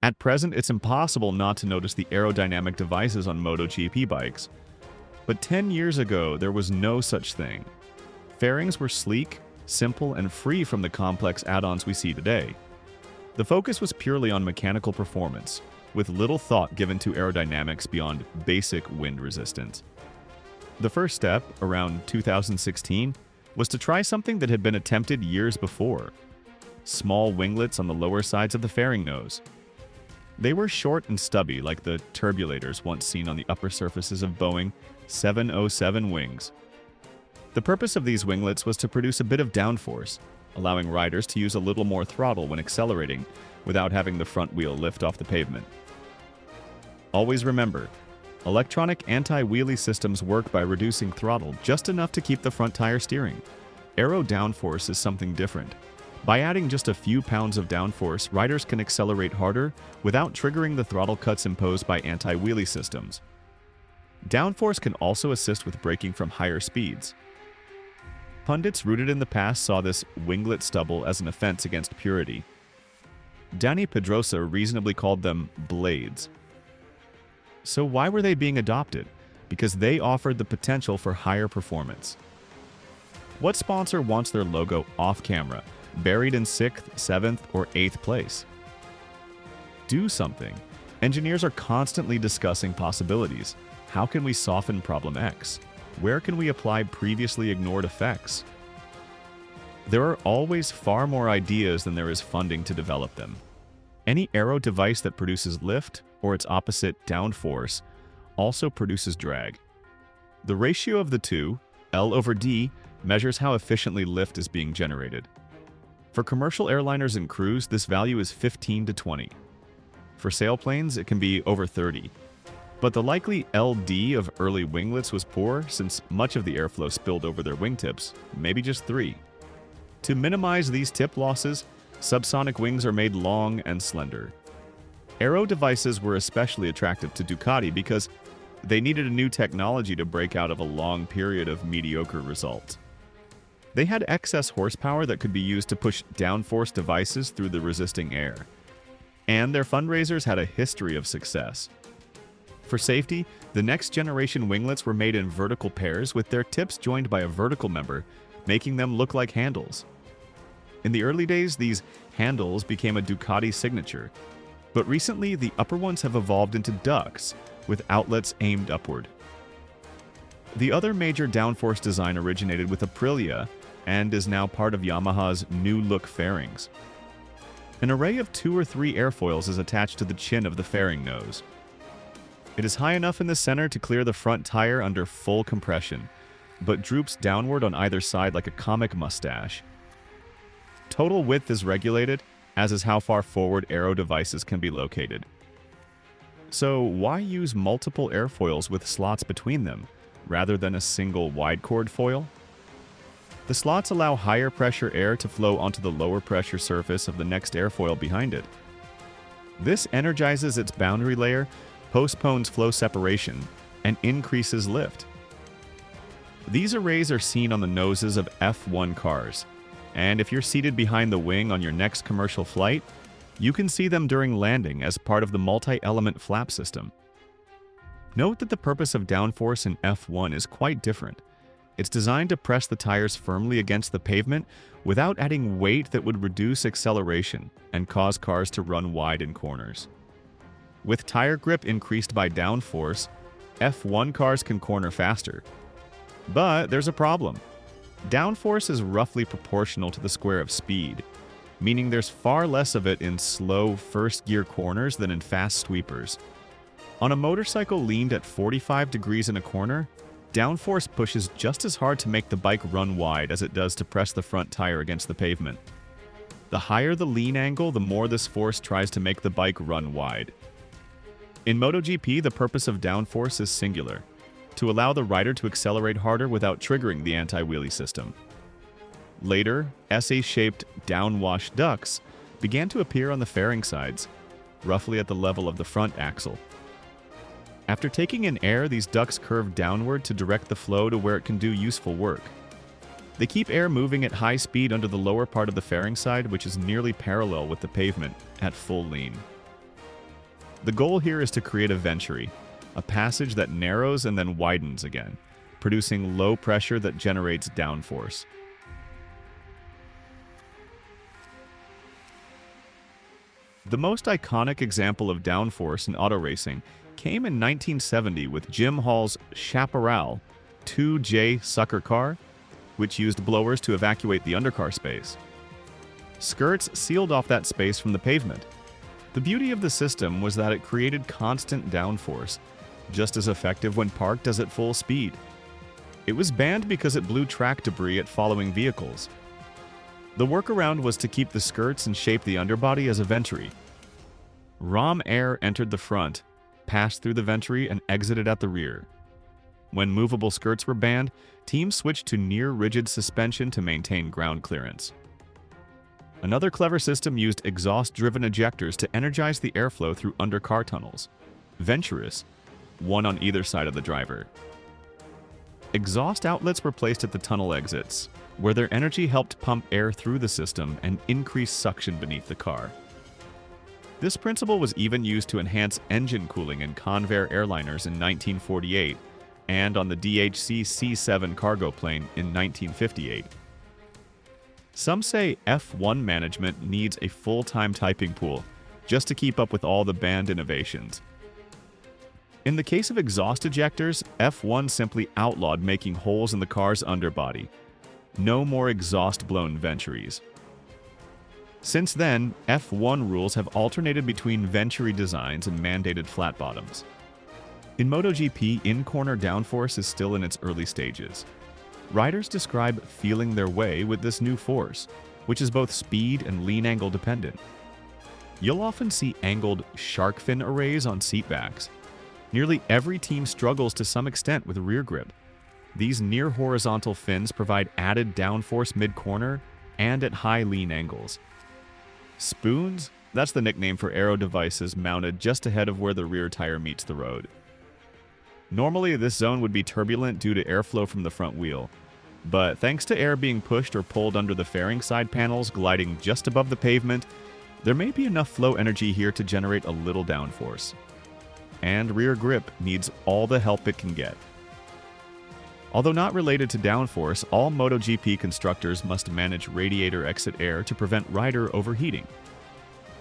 At present, it's impossible not to notice the aerodynamic devices on MotoGP bikes. But 10 years ago, there was no such thing. Fairings were sleek, simple, and free from the complex add-ons we see today. The focus was purely on mechanical performance, with little thought given to aerodynamics beyond basic wind resistance. The first step, around 2016, was to try something that had been attempted years before: small winglets on the lower sides of the fairing nose. They were short and stubby, like the turbulators once seen on the upper surfaces of Boeing 707 wings. The purpose of these winglets was to produce a bit of downforce, allowing riders to use a little more throttle when accelerating without having the front wheel lift off the pavement. Always remember, electronic anti-wheelie systems work by reducing throttle just enough to keep the front tire steering. Aero downforce is something different. By adding just a few pounds of downforce, riders can accelerate harder without triggering the throttle cuts imposed by anti-wheelie systems. Downforce can also assist with braking from higher speeds. Pundits rooted in the past saw this winglet stubble as an offense against purity. Danny Pedrosa reasonably called them blades. So why were they being adopted? Because they offered the potential for higher performance. What sponsor wants their logo off camera, buried in 6th, 7th, or 8th place? Do something. Engineers are constantly discussing possibilities. How can we soften problem X? Where can we apply previously ignored effects? There are always far more ideas than there is funding to develop them. Any aero device that produces lift, or its opposite, downforce, also produces drag. The ratio of the two, L over D, measures how efficiently lift is being generated. For commercial airliners and crews, this value is 15 to 20. For sailplanes, it can be over 30. But the likely LD of early winglets was poor, since much of the airflow spilled over their wingtips, maybe just 3. To minimize these tip losses, subsonic wings are made long and slender. Aero devices were especially attractive to Ducati because they needed a new technology to break out of a long period of mediocre results. They had excess horsepower that could be used to push downforce devices through the resisting air. And their fundraisers had a history of success. For safety, the next generation winglets were made in vertical pairs with their tips joined by a vertical member, making them look like handles. In the early days, these handles became a Ducati signature, but recently the upper ones have evolved into ducts with outlets aimed upward. The other major downforce design originated with Aprilia and is now part of Yamaha's new-look fairings. An array of 2 or 3 airfoils is attached to the chin of the fairing nose. It is high enough in the center to clear the front tire under full compression, but droops downward on either side like a comic mustache. Total width is regulated, as is how far forward aero devices can be located. So why use multiple airfoils with slots between them, rather than a single wide chord foil? The slots allow higher pressure air to flow onto the lower pressure surface of the next airfoil behind it. This energizes its boundary layer, postpones flow separation, and increases lift. These arrays are seen on the noses of F1 cars, and if you're seated behind the wing on your next commercial flight, you can see them during landing as part of the multi-element flap system. Note that the purpose of downforce in F1 is quite different. It's designed to press the tires firmly against the pavement without adding weight that would reduce acceleration and cause cars to run wide in corners. With tire grip increased by downforce, F1 cars can corner faster. But there's a problem. Downforce is roughly proportional to the square of speed, meaning there's far less of it in slow first-gear corners than in fast sweepers. On a motorcycle leaned at 45 degrees in a corner, downforce pushes just as hard to make the bike run wide as it does to press the front tire against the pavement. The higher the lean angle, the more this force tries to make the bike run wide. In MotoGP, the purpose of downforce is singular: to allow the rider to accelerate harder without triggering the anti-wheelie system. Later, SA-shaped downwash ducts began to appear on the fairing sides, roughly at the level of the front axle. After taking in air, these ducts curve downward to direct the flow to where it can do useful work. They keep air moving at high speed under the lower part of the fairing side, which is nearly parallel with the pavement at full lean. The goal here is to create a venturi, a passage that narrows and then widens again, producing low pressure that generates downforce. The most iconic example of downforce in auto racing came in 1970 with Jim Hall's Chaparral 2J sucker car, which used blowers to evacuate the undercar space. Skirts sealed off that space from the pavement. The beauty of the system was that it created constant downforce, just as effective when parked as at full speed. It was banned because it blew track debris at following vehicles. The workaround was to keep the skirts and shape the underbody as a venturi. Ram air entered the front, passed through the venturi, and exited at the rear. When movable skirts were banned, teams switched to near-rigid suspension to maintain ground clearance. Another clever system used exhaust-driven ejectors to energize the airflow through undercar tunnels. Venturous, one on either side of the driver. Exhaust outlets were placed at the tunnel exits, where their energy helped pump air through the system and increase suction beneath the car. This principle was even used to enhance engine cooling in Convair airliners in 1948 and on the DHC C-7 cargo plane in 1958. Some say F1 management needs a full-time typing pool just to keep up with all the banned innovations. In the case of exhaust ejectors, F1 simply outlawed making holes in the car's underbody. No more exhaust-blown venturis. Since then, F1 rules have alternated between venturi designs and mandated flat bottoms. In MotoGP, in-corner downforce is still in its early stages. Riders describe feeling their way with this new force, which is both speed and lean angle dependent. You'll often see angled shark fin arrays on seatbacks. Nearly every team struggles to some extent with rear grip. These near horizontal fins provide added downforce mid-corner and at high lean angles. Spoons? That's the nickname for aero devices mounted just ahead of where the rear tire meets the road. Normally, this zone would be turbulent due to airflow from the front wheel, but thanks to air being pushed or pulled under the fairing side panels gliding just above the pavement, there may be enough flow energy here to generate a little downforce. And rear grip needs all the help it can get. Although not related to downforce, all MotoGP constructors must manage radiator exit air to prevent rider overheating.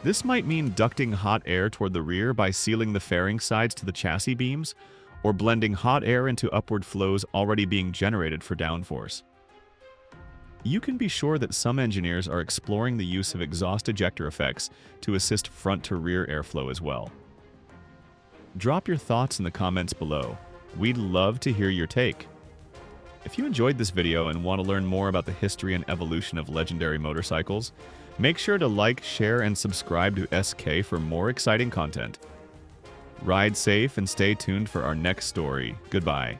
This might mean ducting hot air toward the rear by sealing the fairing sides to the chassis beams, or blending hot air into upward flows already being generated for downforce. You can be sure that some engineers are exploring the use of exhaust ejector effects to assist front-to-rear airflow as well. Drop your thoughts in the comments below. We'd love to hear your take. If you enjoyed this video and want to learn more about the history and evolution of legendary motorcycles, make sure to like, share, and subscribe to SK for more exciting content. Ride safe and stay tuned for our next story. Goodbye.